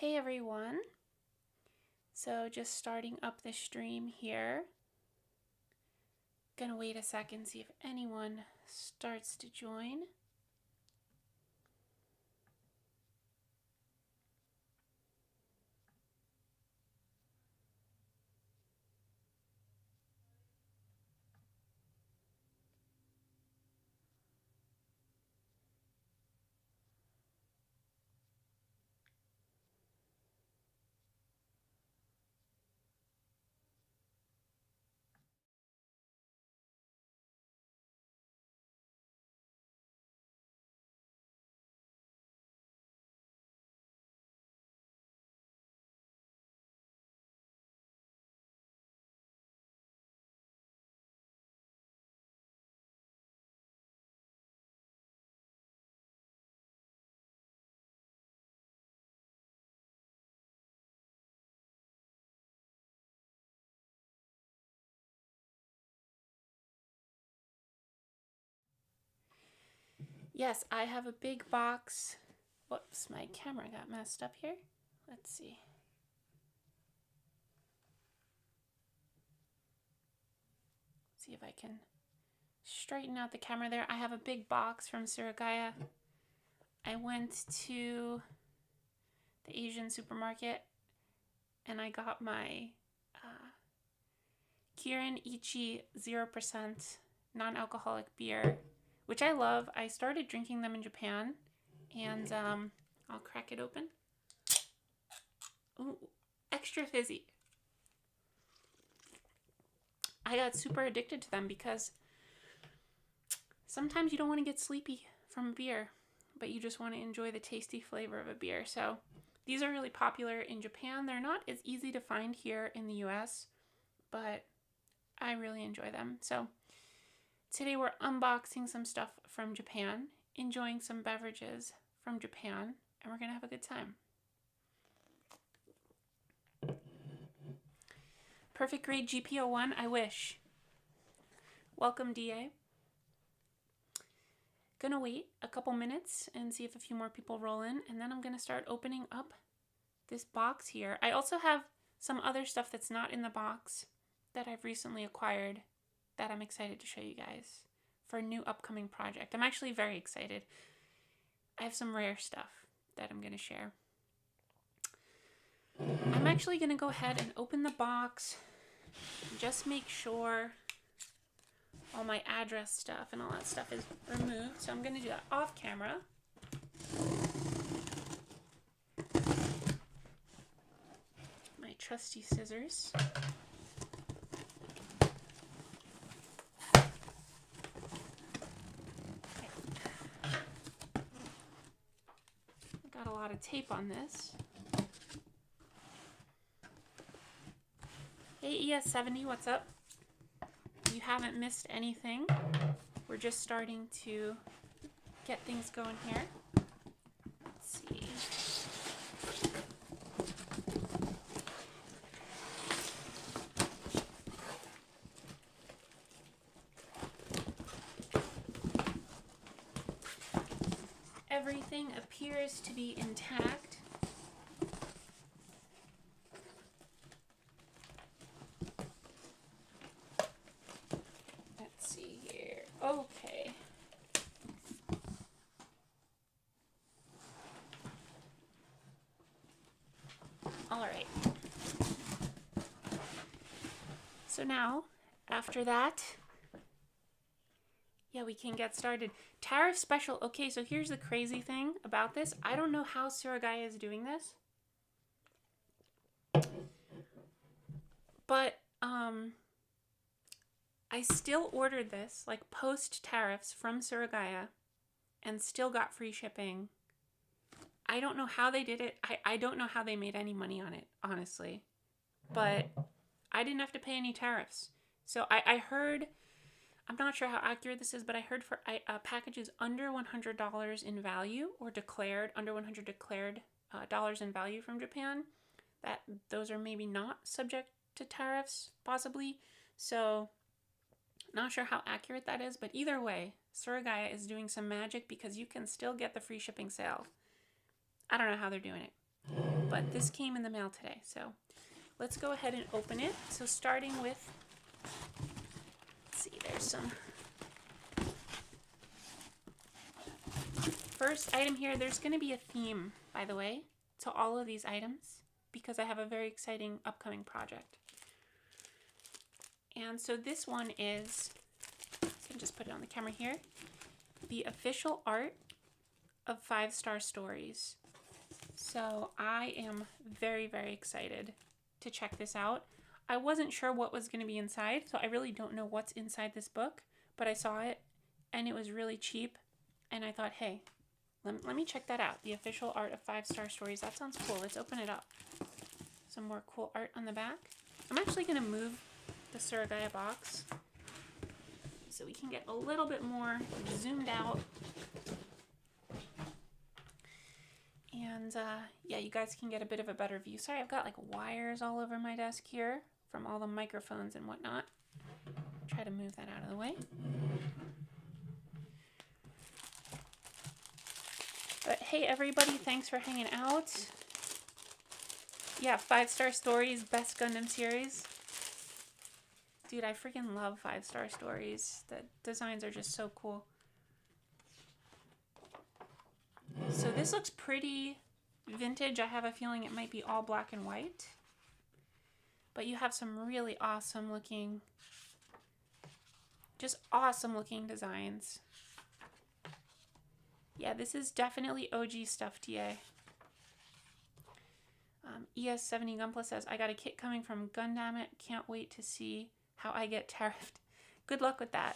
Hey everyone, so just starting up the stream here. Gonna wait a second, see if anyone starts to join. Yes, I have a big box. Whoops, my camera got messed up here. Let's see. See if I can straighten out the camera there. I have a big box from Surugaya. I went to the Asian supermarket and I got my Kirin Ichi 0% non-alcoholic beer, which I love. I started drinking them in Japan, and I'll crack it open. Ooh, extra fizzy. I got super addicted to them because sometimes you don't want to get sleepy from a beer, but you just want to enjoy the tasty flavor of a beer. So these are really popular in Japan. They're not as easy to find here in the US, but I really enjoy them. So today we're unboxing some stuff from Japan, enjoying some beverages from Japan, and we're going to have a good time. Perfect grade GPO1, I wish. Welcome, DA. Gonna wait a couple minutes and see if a few more people roll in, and then I'm gonna start opening up this box here. I also have some other stuff that's not in the box that I've recently acquired that I'm excited to show you guys for a new upcoming project. I'm actually very excited. I have some rare stuff that I'm gonna share. I'm actually gonna go ahead and open the box and just make sure all my address stuff and all that stuff is removed. So I'm gonna do that off camera. My trusty scissors. Okay. Got a lot of tape on this. Hey ES70, what's up? You haven't missed anything. We're just starting to get things going here. Let's see. Everything appears to be intact. Let's see here. Okay. All right. So now, after that, yeah, we can get started. Tariff special. Okay, so here's the crazy thing about this. I don't know how Surugaya is doing this. But I still ordered this, like post tariffs from Surugaya, and still got free shipping. I don't know how they did it. I don't know how they made any money on it, honestly. But I didn't have to pay any tariffs. So I heard, I'm not sure how accurate this is, but I heard for packages under $100 in value, or declared, under 100 declared dollars in value from Japan, that those are maybe not subject to tariffs, possibly. So not sure how accurate that is, but either way, Surugaya is doing some magic because you can still get the free shipping sale. I don't know how they're doing it. but this came in the mail today. So let's go ahead and open it. So starting with, let's see, there's some. First item here, there's going to be a theme, by the way, to all of these items because I have a very exciting upcoming project. And so this one is, so I'll just put it on the camera here, the official art of 5-Star Stories. So I am very, very excited to check this out. I wasn't sure what was going to be inside, so I really don't know what's inside this book, but I saw it and it was really cheap and I thought, hey, let me check that out. The official art of 5-Star Stories. That sounds cool. Let's open it up. Some more cool art on the back. I'm actually going to move the surugaya box so we can get a little bit more zoomed out. And yeah, you guys can get a bit of a better view. Sorry, I've got like wires all over my desk here from all the microphones and whatnot. Try to move that out of the way. But hey everybody, thanks for hanging out. Yeah, 5-Star Stories, best Gundam series. Dude, I freaking love 5-Star Stories. The designs are just so cool. So this looks pretty vintage. I have a feeling it might be all black and white. But you have some really awesome looking, just awesome looking designs. Yeah, this is definitely OG stuff, TA. ES70 Gunpla says, I got a kit coming from Gundam. Can't wait to see how I get tariffed. Good luck with that.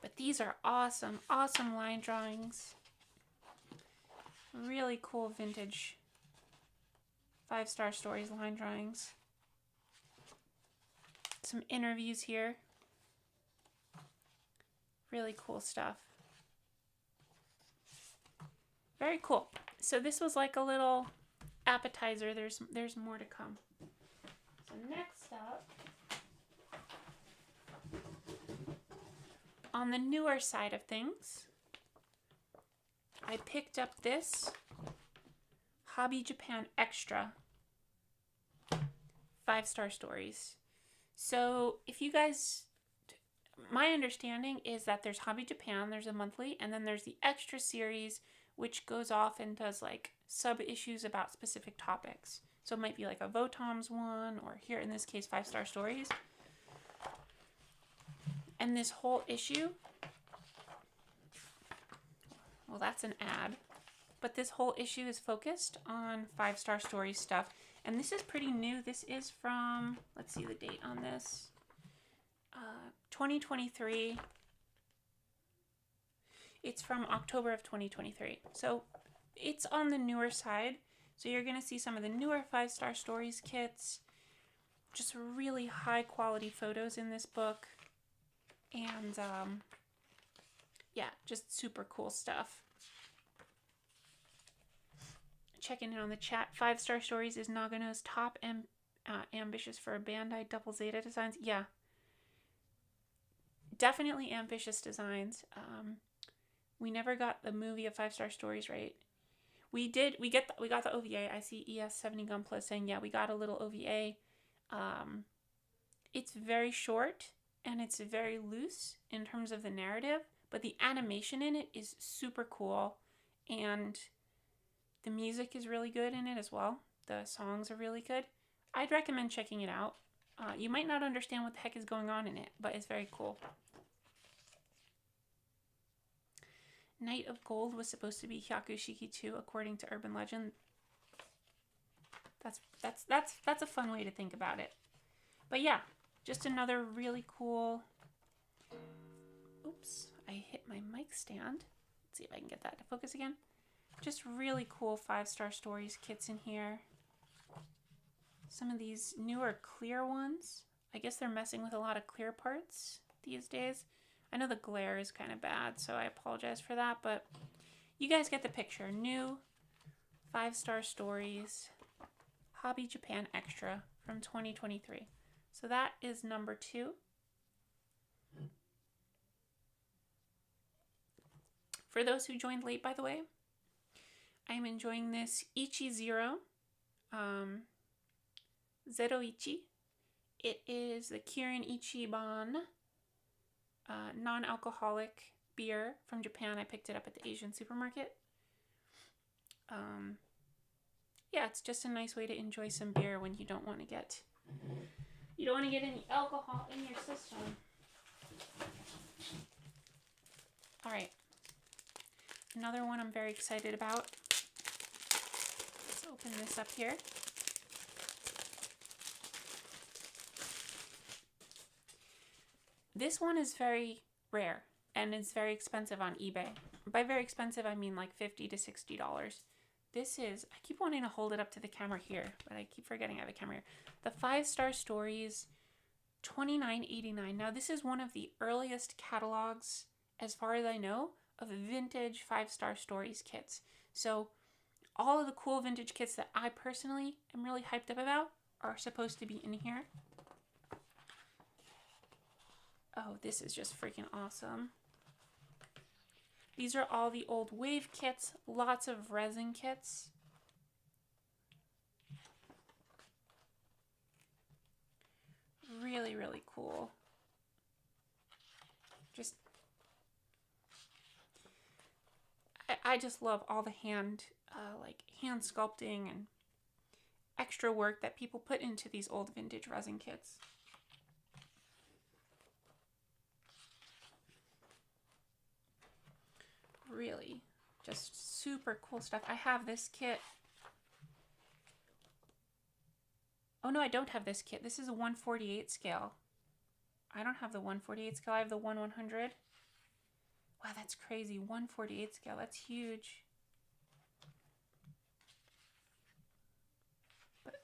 But these are awesome, awesome line drawings. Really cool vintage 5-Star Stories line drawings. Some interviews here. Really cool stuff. Very cool. So this was like a little appetizer. There's more to come. So next up, on the newer side of things, I picked up this Hobby Japan Extra 5-Star Stories. So if you guys, my understanding is that there's Hobby Japan, there's a monthly, and then there's the Extra series, which goes off and does like sub-issues about specific topics. So it might be like a Votom's one, or here in this case, 5-Star Stories. And this whole issue, well, that's an ad, but this whole issue is focused on 5-Star Stories stuff. And this is pretty new. This is from, let's see the date on this, 2023. It's from October of 2023. So it's on the newer side. So you're going to see some of the newer 5-Star Stories kits. Just really high quality photos in this book. And yeah, just super cool stuff. Checking in on the chat. 5-Star Stories is Nagano's top ambitious for Bandai Double Zeta designs. Yeah. Definitely ambitious designs. We never got the movie of 5-Star Stories, right? We did. We got the OVA. I see ES70 Gunpla saying, yeah, we got a little OVA. It's very short and it's very loose in terms of the narrative, but the animation in it is super cool, and the music is really good in it as well. The songs are really good. I'd recommend checking it out. You might not understand what the heck is going on in it, but it's very cool. Knight of Gold was supposed to be Hyakushiki 2, according to urban legend. That's a fun way to think about it. But yeah, just another really cool. Oops, I hit my mic stand. Let's see if I can get that to focus again. Just really cool 5-Star Stories kits in here. Some of these newer clear ones. I guess they're messing with a lot of clear parts these days. I know the glare is kind of bad, so I apologize for that, but you guys get the picture. New 5-Star Stories Hobby Japan Extra from 2023. So that is number 2. For those who joined late, by the way, I'm enjoying this Ichi Zero, Zero Ichi. It is the Kirin Ichiban non-alcoholic beer from Japan. I picked it up at the Asian supermarket. Yeah, it's just a nice way to enjoy some beer when you don't want to get any alcohol in your system. All right, another one I'm very excited about. Let's open this up here. This one is very rare and it's very expensive on eBay. By very expensive, I mean like $50 to $60. This is, I keep wanting to hold it up to the camera here, but I keep forgetting I have a camera here. The 5-Star Stories, $29.89. Now this is one of the earliest catalogs, as far as I know, of vintage 5-Star Stories kits. So all of the cool vintage kits that I personally am really hyped up about are supposed to be in here. Oh, this is just freaking awesome. These are all the old wave kits, lots of resin kits. Really, really cool. I just love all the hand sculpting and extra work that people put into these old vintage resin kits. Really, just super cool stuff. I have this kit. Oh no, I don't have this kit. This is a 1/48 scale. I don't have the 1/48 scale. I have the 1/100. Wow, that's crazy. 1/48 scale. That's huge. But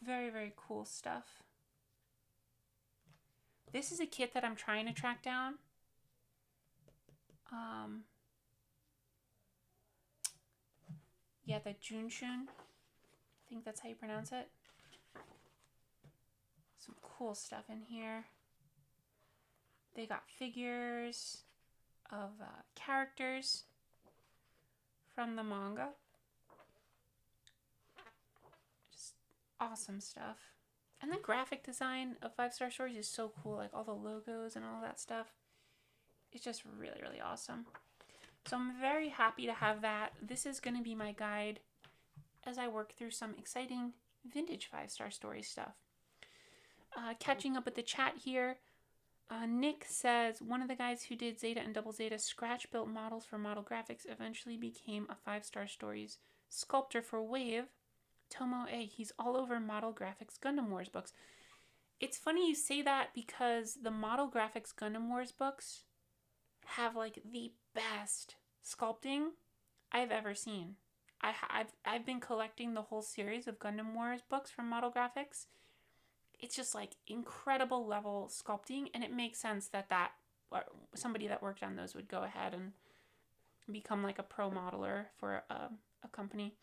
very, very cool stuff. This is a kit that I'm trying to track down. Yeah, the Junshun. I think that's how you pronounce it. Some cool stuff in here. They got figures of characters from the manga. Just awesome stuff. And the graphic design of 5-Star Stories is so cool. Like all the logos and all that stuff. It's just really, really awesome. So I'm very happy to have that. This is going to be my guide as I work through some exciting vintage 5-Star Story stuff. Catching up with the chat here. Nick says, one of the guys who did Zeta and Double Zeta scratch-built models for Model Graphics eventually became a 5-Star Stories sculptor for Wave. Tomo A. He's all over Model Graphics Gundam Wars books. It's funny you say that because the Model Graphics Gundam Wars books have like the best sculpting I've ever seen. I've been collecting the whole series of Gundam Wars books from Model Graphics. It's just like incredible level sculpting, and it makes sense that somebody that worked on those would go ahead and become like a pro modeler for a company.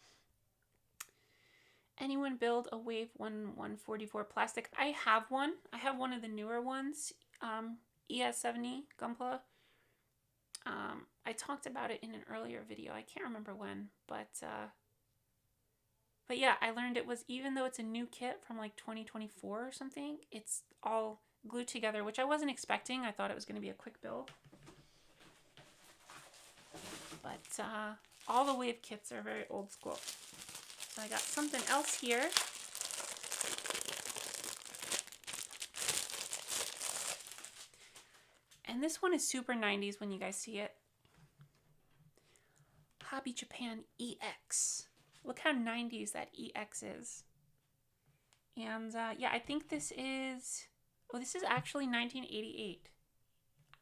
Anyone build a Wave 1/144 plastic? I have one. I have one of the newer ones, ES70 Gunpla. I talked about it in an earlier video. I can't remember when, but yeah, I learned it was, even though it's a new kit from like 2024 or something, it's all glued together, which I wasn't expecting. I thought it was going to be a quick build. But all the Wave kits are very old school. So I got something else here. And this one is super 90s when you guys see it. Hobby Japan EX. Look how 90s that EX is. And yeah, I think this is actually 1988.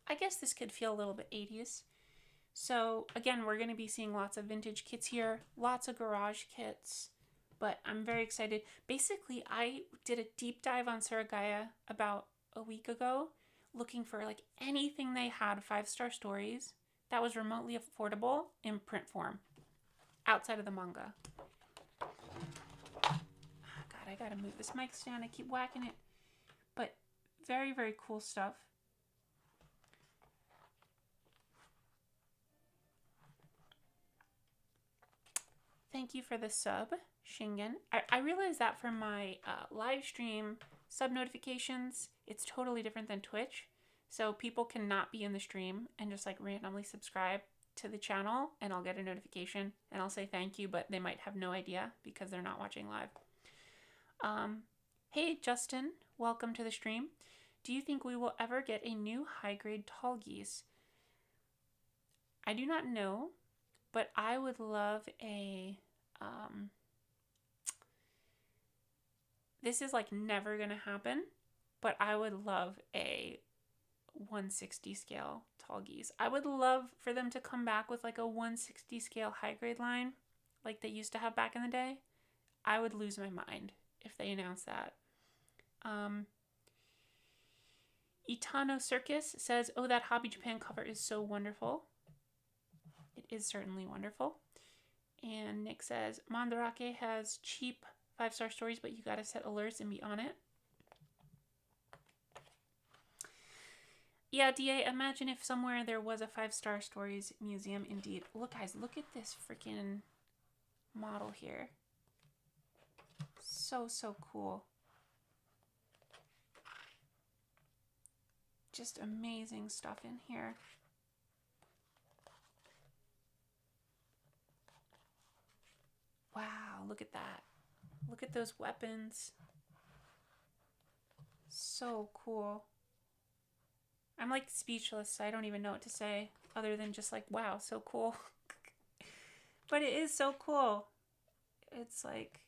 I guess this could feel a little bit 80s. So again, we're going to be seeing lots of vintage kits here, lots of garage kits, but I'm very excited. Basically, I did a deep dive on Surugaya about a week ago, looking for like anything they had 5-Star Stories that was remotely affordable in print form outside of the manga. Oh, God, I gotta move this mic stand. I keep whacking it. But very, very cool stuff. Thank you for the sub, Shingen. I realized that from my live stream sub notifications, it's totally different than Twitch. So people cannot be in the stream and just like randomly subscribe to the channel, and I'll get a notification and I'll say thank you, but they might have no idea because they're not watching live. Hey Justin, welcome to the stream. Do you think we will ever get a new high-grade tall geese? I do not know, but I would love a this is like never gonna happen, but I would love a 160 scale tall geese. I would love for them to come back with like a 160 scale high grade line like they used to have back in the day. I would lose my mind if they announced that. Itano Circus says, oh, that Hobby Japan cover is so wonderful. It is certainly wonderful. And Nick says, Mandarake has cheap 5-star stories, but you gotta set alerts and be on it. Yeah, DA, imagine if somewhere there was a 5-star stories museum indeed. Look, guys, look at this freaking model here. So, so cool. Just amazing stuff in here. Wow, look at that. Look at those weapons. So cool. I'm like speechless. I don't even know what to say other than just like, wow, so cool. But it is so cool. It's like,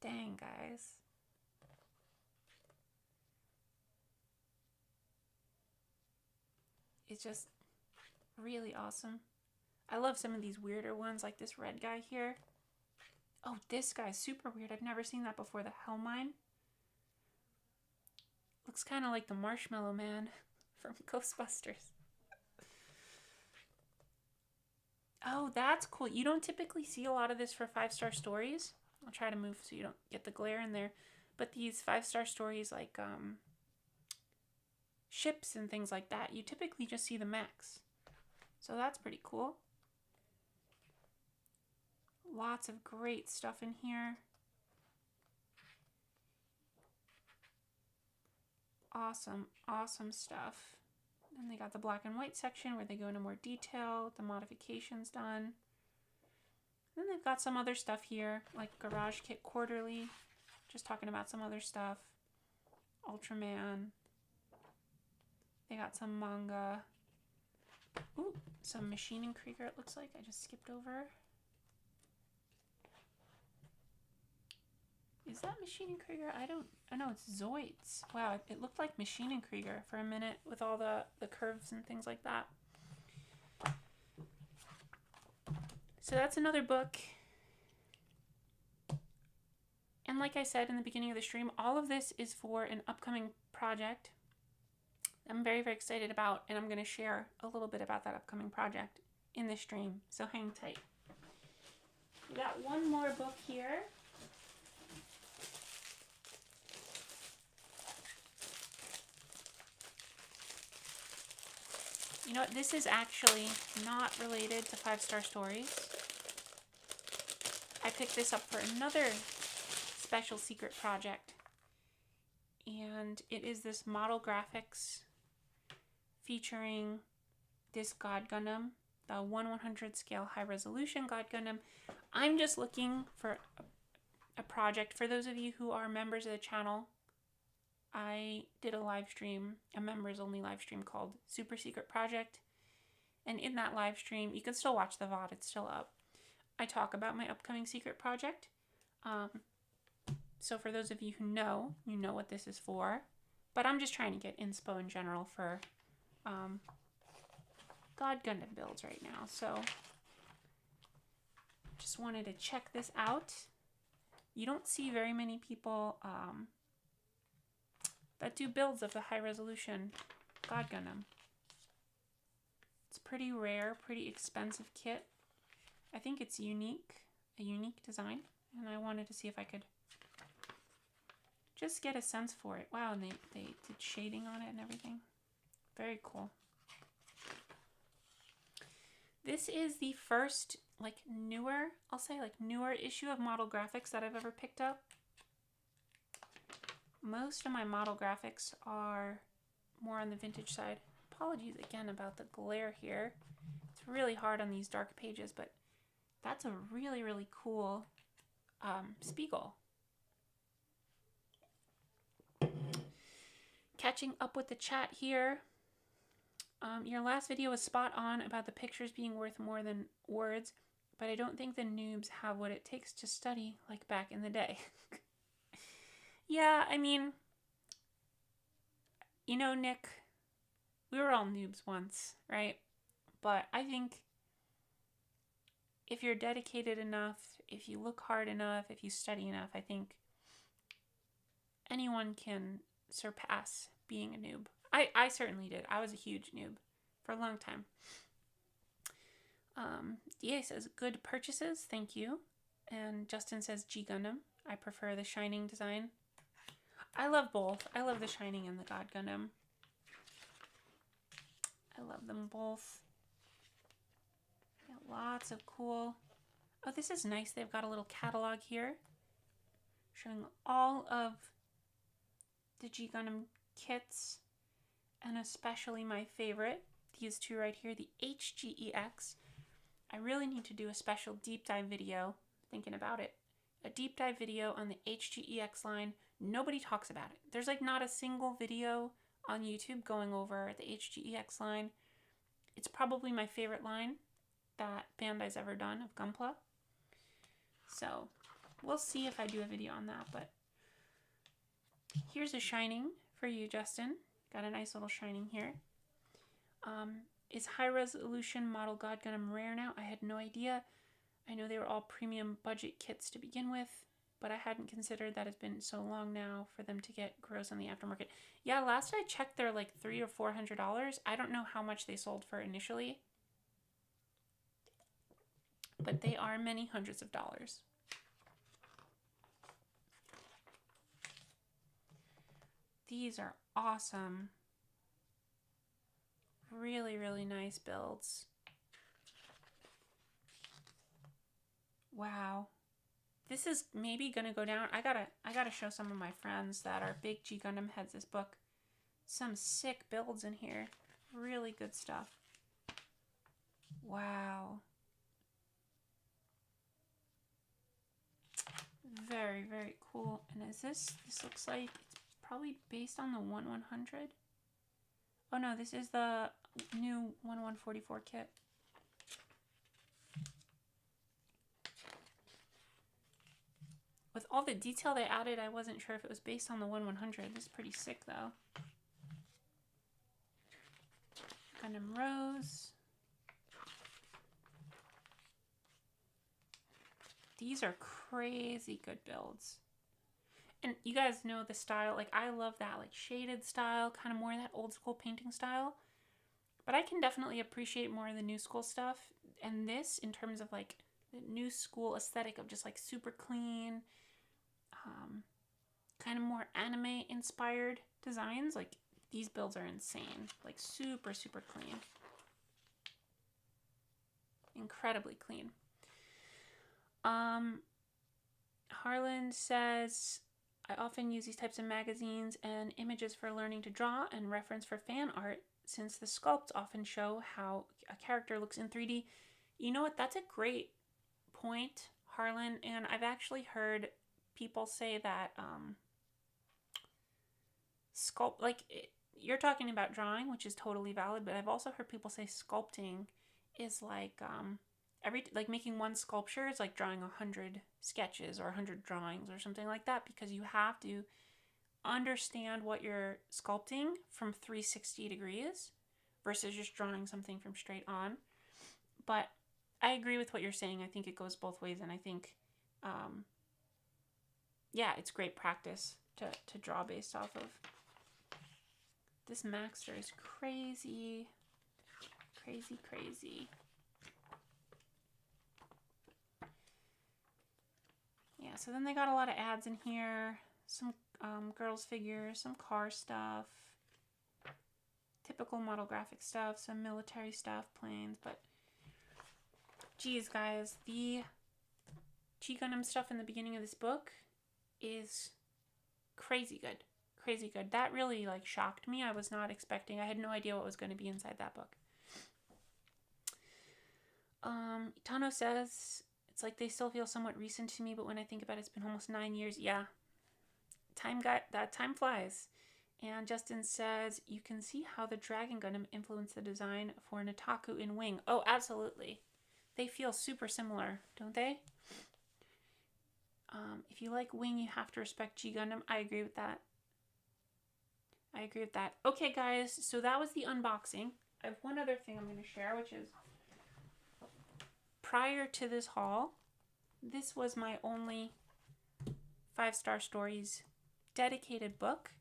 dang, guys. It's just really awesome. I love some of these weirder ones, like this red guy here. Oh, this guy's super weird. I've never seen that before. The Hellmine. Looks kind of like the Marshmallow Man from Ghostbusters. Oh, that's cool. You don't typically see a lot of this for 5-star stories. I'll try to move so you don't get the glare in there. But these 5-star stories like ships and things like that, you typically just see the mechs. So that's pretty cool. Lots of great stuff in here. Awesome, awesome stuff. And they got the black and white section where they go into more detail, the modifications done. Then they've got some other stuff here, like Garage Kit Quarterly, just talking about some other stuff. Ultraman. They got some manga. Ooh, some Maschinen Krieger it looks like. I just skipped over. Is that Maschinen Krieger? I know it's Zoids. Wow, it looked like Maschinen Krieger for a minute with all the curves and things like that. So that's another book. And like I said in the beginning of the stream, all of this is for an upcoming project I'm very, very excited about, and I'm going to share a little bit about that upcoming project in the stream. So hang tight. We got one more book here. You know what? This is actually not related to 5-star stories. I picked this up for another special secret project. And it is this model graphics featuring this God Gundam, the 1/100 scale high resolution God Gundam. I'm just looking for a project. For those of you who are members of the channel, I did a live stream, a members only live stream called Super Secret Project. And in that live stream, you can still watch the VOD, it's still up. I talk about my upcoming secret project. So for those of you who know, you know what this is for. But I'm just trying to get inspo in general for God Gundam builds right now. So just wanted to check this out. You don't see very many people that do builds of the high resolution God Gundam. It's pretty rare, pretty expensive kit. I think it's unique, a unique design. And I wanted to see if I could just get a sense for it. Wow, and they did shading on it and everything. Very cool. This is the first like newer, I'll say like newer issue of model graphics that I've ever picked up. Most of my model graphics are more on the vintage side. Apologies again about the glare here. It's really hard on these dark pages, but that's a really, really cool Spiegel. Catching up with the chat here. Your last video was spot on about the pictures being worth more than words, but I don't think the noobs have what it takes to study like back in the day. Yeah, I mean, you know, Nick, we were all noobs once, right? But I think if you're dedicated enough, if you look hard enough, if you study enough, I think anyone can surpass being a noob. I certainly did. I was a huge noob for a long time. DA says, good purchases, thank you. And Justin says, G Gundam. I prefer the Shining design. I love both. I love the Shining and the God Gundam. I love them both. Yeah, lots of cool. Oh, this is nice. They've got a little catalog here showing all of the G Gundam kits, and especially my favorite, these two right here, the HGEX. I really need to do a special deep dive video, thinking about it. A deep dive video on the HGEX line. Nobody talks about it. There's like not a single video on YouTube going over the HGEX line. It's probably my favorite line that Bandai's ever done of Gunpla. So we'll see if I do a video on that, but here's a Shining for you, Justin. Got a nice little Shining here. Is high resolution model God Gundam rare now? I had no idea. I know they were all premium budget kits to begin with, but I hadn't considered that it's been so long now for them to get gross on the aftermarket. Yeah, last I checked, they're like $300 or $400. I don't know how much they sold for initially, but they are many hundreds of dollars. These are awesome. Really, really nice builds. Wow. This is maybe gonna go down. I gotta show some of my friends that are big G Gundam heads this book. Some sick builds in here. Really good stuff. Wow. Very, very cool. And is this looks like it's probably based on the 1/100. Oh no, this is the new 1/144 kit. With all the detail they added, I wasn't sure if it was based on the 1/100. This is pretty sick though. Gundam Rose. These are crazy good builds. And you guys know the style. Like, I love that like shaded style, kind of more that old school painting style. But I can definitely appreciate more of the new school stuff. And this, in terms of like the new school aesthetic of just like super clean, kind of more anime inspired designs, like these builds are insane. Like super, super clean. Incredibly clean. Harlan says, I often use these types of magazines and images for learning to draw and reference for fan art, since the sculpts often show how a character looks in 3D. You know what? That's a great point, Harlan. And I've actually heard people say that you're talking about drawing, which is totally valid, but I've also heard people say sculpting is like making one sculpture is like drawing 100 sketches or 100 drawings or something like that, because you have to understand what you're sculpting from 360 degrees versus just drawing something from straight on. But I agree with what you're saying. I think it goes both ways, and I think yeah, it's great practice to draw based off of. This Maxter is crazy. Crazy, crazy. Yeah, so then they got a lot of ads in here. Some girls figures, some car stuff. Typical model graphic stuff, some military stuff, planes, but Geez, guys, the G Gundam stuff in the beginning of this book is crazy good. Crazy good. That really like shocked me. I was not expecting. I had no idea what was going to be inside that book. Itano says, it's like they still feel somewhat recent to me, but when I think about it, it's been almost 9 years. Yeah. Time flies. And Justin says, you can see how the Dragon Gundam influenced the design for Nataku in Wing. Oh, absolutely. They feel super similar, don't they? If you like Wing, you have to respect G Gundam. I agree with that. Okay, guys, so that was the unboxing. I have one other thing I'm going to share, which is prior to this haul, this was my only 5-Star Stories dedicated book.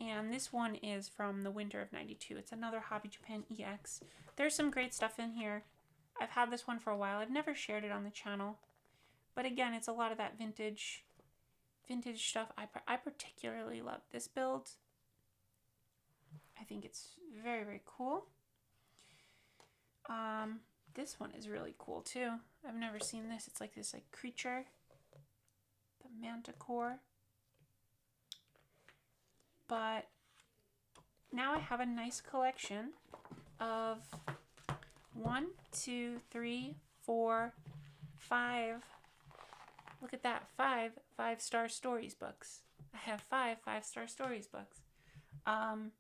And this one is from the winter of 92. It's another Hobby Japan EX. There's some great stuff in here. I've had this one for a while. I've never shared it on the channel. But again, it's a lot of that vintage stuff. I particularly love this build. I think it's very, very cool. This one is really cool too. I've never seen this. It's like this creature. The Manticore. But now I have a nice collection of 1, 2, 3, 4, 5. Look at that, 5-Star Stories books. I have 5-Star Stories books. And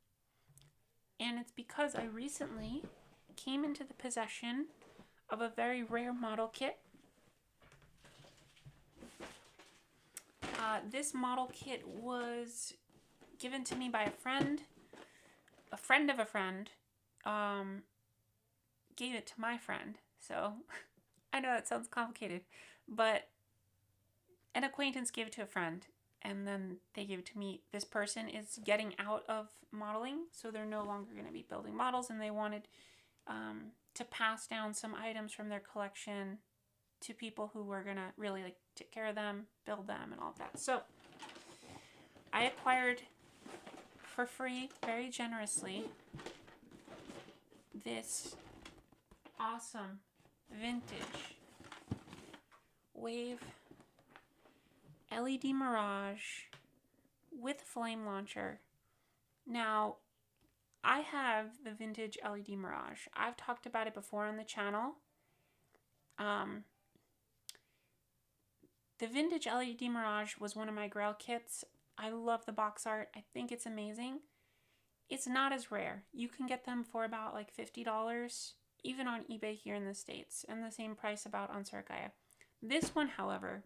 it's because I recently came into the possession of a very rare model kit. This model kit was given to me by a friend of a friend, gave it to my friend. So I know that sounds complicated, but an acquaintance gave it to a friend, and then they gave it to me. This person is getting out of modeling, so they're no longer going to be building models, and they wanted to pass down some items from their collection to people who were going to really take care of them, build them, and all of that. So I acquired for free, very generously, this awesome vintage Wave LED Mirage with flame launcher. Now, I have the vintage LED Mirage. I've talked about it before on the channel. The vintage LED Mirage was one of my Grail kits. I love the box art. I think it's amazing. It's not as rare. You can get them for about like $50, even on eBay here in the States, and the same price about on surugaya. This one, however,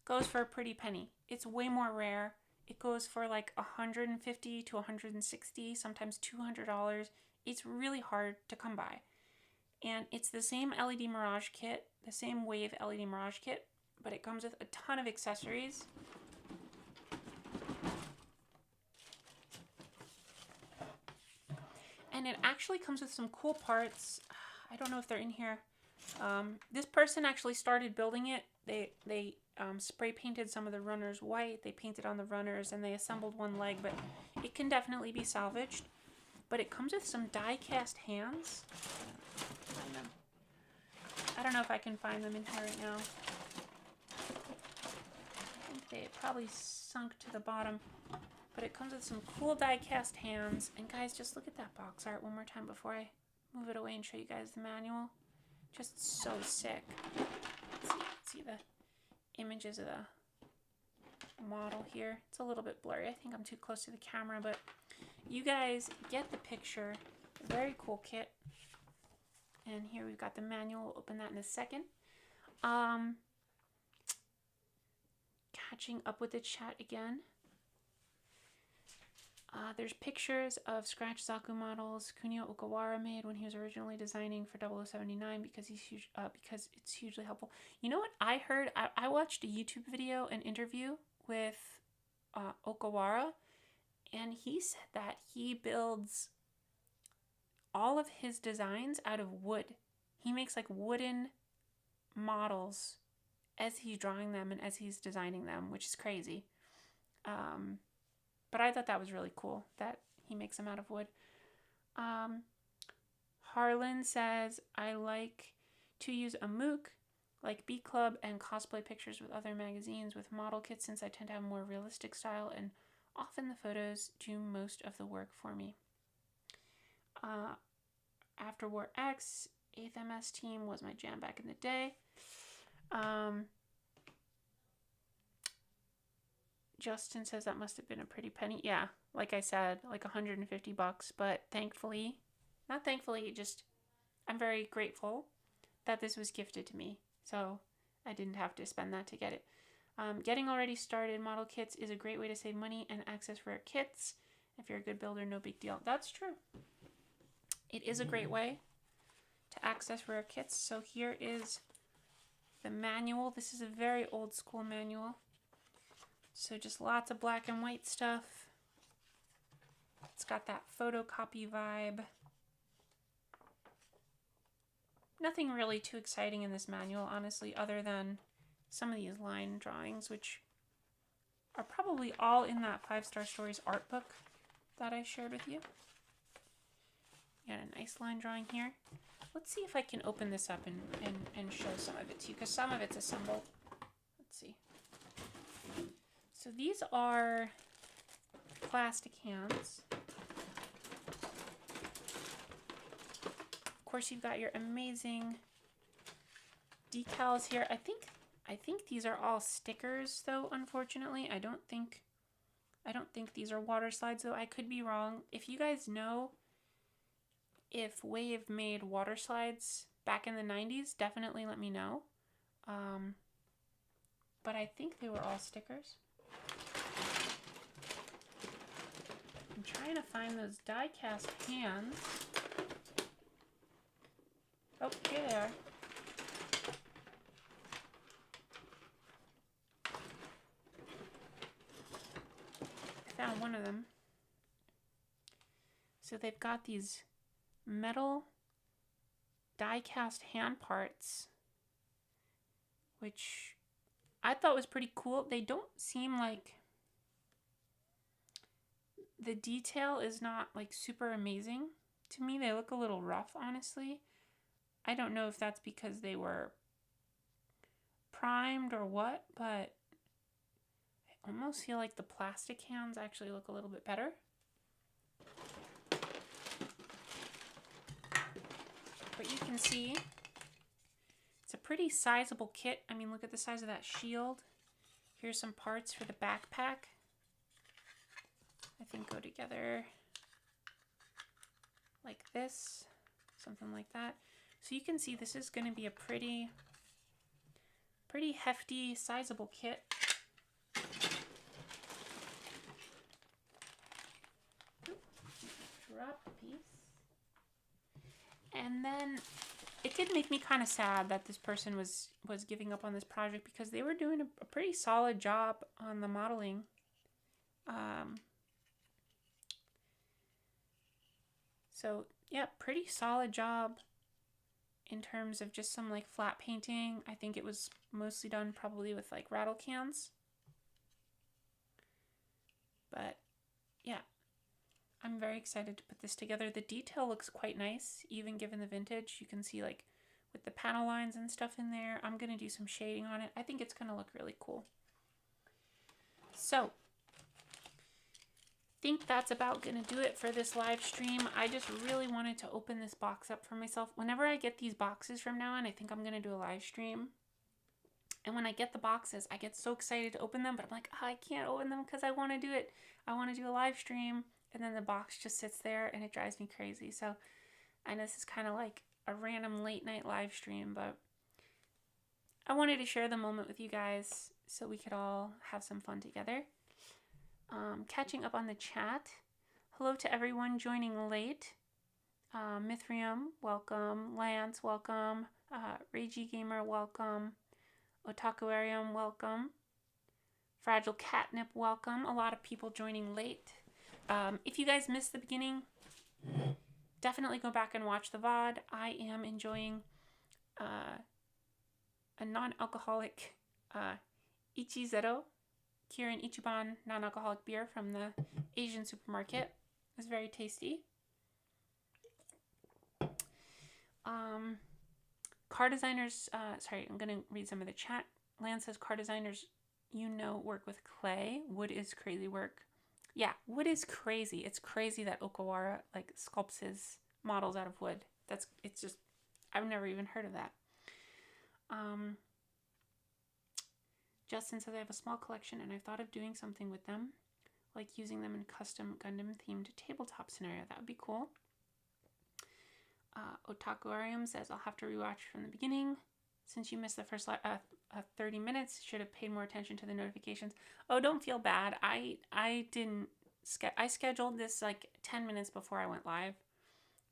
goes for a pretty penny. It's way more rare. It goes for like $150 to $160, sometimes $200. It's really hard to come by. And it's the same LED Mirage kit, the same Wave LED Mirage kit, but it comes with a ton of accessories. And it actually comes with some cool parts. I don't know if they're in here. This person actually started building it. They spray painted some of the runners white. They painted on the runners and they assembled one leg, but it can definitely be salvaged. But it comes with some die cast hands. I don't know if I can find them in here right now. I think they probably sunk to the bottom. But it comes with some cool die cast hands. And guys, just look at that box art one more time before I move it away and show you guys the manual. Just so sick. Let's see the images of the model here. It's a little bit blurry. I think I'm too close to the camera, but you guys get the picture. Very cool kit. And here we've got the manual. We'll open that in a second. Catching up with the chat again. There's pictures of Scratch Zaku models Kunio Okawara made when he was originally designing for 0079 because he's huge, because it's hugely helpful. You know what I heard? I watched a YouTube video, an interview with Okawara, and he said that he builds all of his designs out of wood. He makes like wooden models as he's drawing them and as he's designing them, which is crazy. But I thought that was really cool that he makes them out of wood. Harlan says, I like to use a MOOC like Bee Club and cosplay pictures with other magazines with model kits, since I tend to have a more realistic style and often the photos do most of the work for me. After War X, 8th MS Team was my jam back in the day. Justin says that must have been a pretty penny. Yeah, like I said, like $150, but thankfully, not thankfully, just I'm very grateful that this was gifted to me. So I didn't have to spend that to get it. Getting already started model kits is a great way to save money and access rare kits. If you're a good builder, no big deal. That's true. It is a great way to access rare kits. So here is the manual. This is a very old school manual. So just lots of black and white stuff. It's got that photocopy vibe. Nothing really too exciting in this manual, honestly, other than some of these line drawings, which are probably all in that 5-Star Stories art book that I shared with you. Got a nice line drawing here. Let's see if I can open this up and show some of it to you, because some of it's assembled. Let's see. So these are plastic hands. Of course, you've got your amazing decals here. I think these are all stickers, though. Unfortunately, I don't think these are water slides, though. I could be wrong. If you guys know if Wave made water slides back in the 90s, definitely let me know. But I think they were all stickers. I'm trying to find those die-cast hands. Oh, here they are. I found one of them. So they've got these metal die-cast hand parts, which I thought was pretty cool. They don't seem like... The detail is not like super amazing to me. They look a little rough, honestly. I don't know if that's because they were primed or what, but I almost feel like the plastic hands actually look a little bit better. But you can see it's a pretty sizable kit. I mean, look at the size of that shield. Here's some parts for the backpack. I think go together like this, something like that. So you can see this is going to be a pretty hefty, sizable kit. Drop a piece. And then it did make me kind of sad that this person was giving up on this project, because they were doing a pretty solid job on the modeling. So yeah, pretty solid job in terms of just some like flat painting. I think it was mostly done probably with like rattle cans. But yeah, I'm very excited to put this together. The detail looks quite nice, even given the vintage. You can see like with the panel lines and stuff in there. I'm going to do some shading on it. I think it's going to look really cool. So think that's about gonna do it for this live stream. I just really wanted to open this box up for myself. Whenever I get these boxes from now on, I think I'm gonna do a live stream. And when I get the boxes, I get so excited to open them, but I'm like, oh, I can't open them because I want to do it. I want to do a live stream, and then the box just sits there and it drives me crazy. So I know this is kind of like a random late night live stream, but I wanted to share the moment with you guys so we could all have some fun together. Catching up on the chat. Hello to everyone joining late. Mithrium, welcome. Lance, welcome. Ragey Gamer, welcome. Otakuarium, welcome. Fragile Catnip, welcome. A lot of people joining late. If you guys missed the beginning, definitely go back and watch the VOD. I am enjoying a non-alcoholic Ichi Zero Kirin Ichiban non-alcoholic beer from the Asian supermarket. It's very tasty. Car designers, sorry, I'm going to read some of the chat. Lance says car designers, work with clay. Wood is crazy work. Yeah, wood is crazy. It's crazy that Okawara like sculpts his models out of wood. It's just, I've never even heard of that. Justin says I have a small collection and I thought of doing something with them, like using them in custom Gundam themed tabletop scenario. That would be cool. Otakuarium says I'll have to rewatch from the beginning. Since you missed the first 30 minutes, should have paid more attention to the notifications. Oh, don't feel bad. I didn't. I scheduled this like 10 minutes before I went live,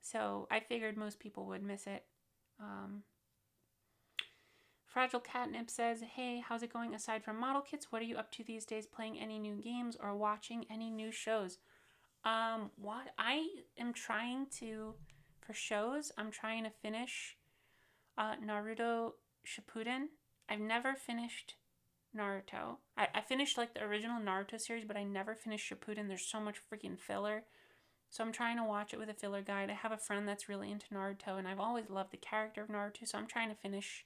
so I figured most people would miss it. Fragile Catnip says, hey, how's it going aside from model kits? What are you up to these days? Playing any new games or watching any new shows? What I am trying to, for shows, I'm trying to finish Naruto Shippuden. I've never finished Naruto. I finished like the original Naruto series, but I never finished Shippuden. There's so much freaking filler. So I'm trying to watch it with a filler guide. I have a friend that's really into Naruto, and I've always loved the character of Naruto, so I'm trying to finish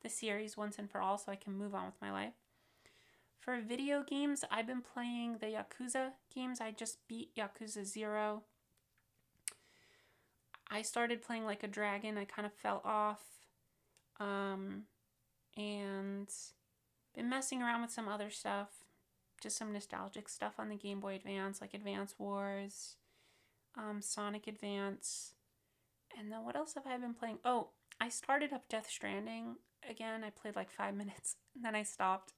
the series once and for all so I can move on with my life. For video games, I've been playing the Yakuza games. I just beat Yakuza 0. I started playing Like a Dragon. I kind of fell off. And been messing around with some other stuff. Just some nostalgic stuff on the Game Boy Advance, like Advance Wars, Sonic Advance. And then what else have I been playing? Oh, I started up Death Stranding again. I played like 5 minutes, and then I stopped.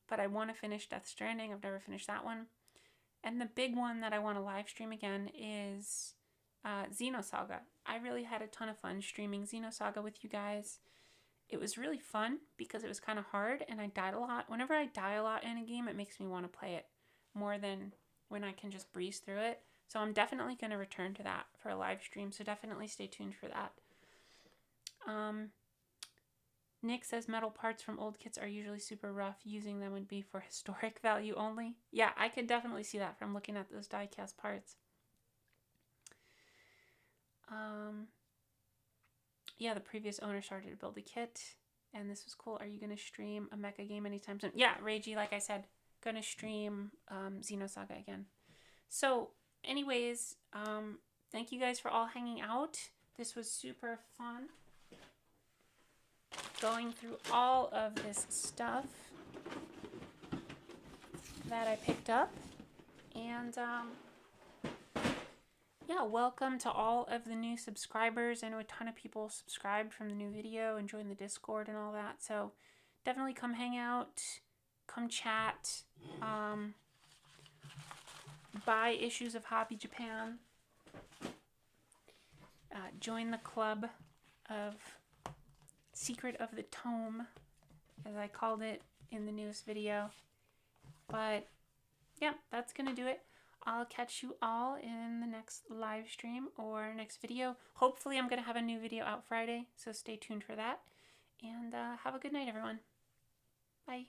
But I want to finish Death Stranding. I've never finished that one. And the big one that I want to live stream again is Xenosaga. I really had a ton of fun streaming Xenosaga with you guys. It was really fun because it was kind of hard and I died a lot. Whenever I die a lot in a game, it makes me want to play it more than when I can just breeze through it. So I'm definitely going to return to that for a live stream. So definitely stay tuned for that. Nick says metal parts from old kits are usually super rough. Using them would be for historic value only. Yeah, I could definitely see that from looking at those die-cast parts. Yeah, the previous owner started to build a kit, and this was cool. Are you going to stream a mecha game anytime soon? Yeah, Reiji, like I said, going to stream Xenosaga again. So, anyways, thank you guys for all hanging out. This was super fun. Going through all of this stuff that I picked up. And, yeah, welcome to all of the new subscribers. I know a ton of people subscribed from the new video and joined the Discord and all that. So definitely come hang out, come chat, buy issues of Hobby Japan, join the club of Secret of the Tome, as I called it in the newest video. But yeah, that's going to do it. I'll catch you all in the next live stream or next video. Hopefully I'm going to have a new video out Friday, so stay tuned for that. And have a good night, everyone. Bye.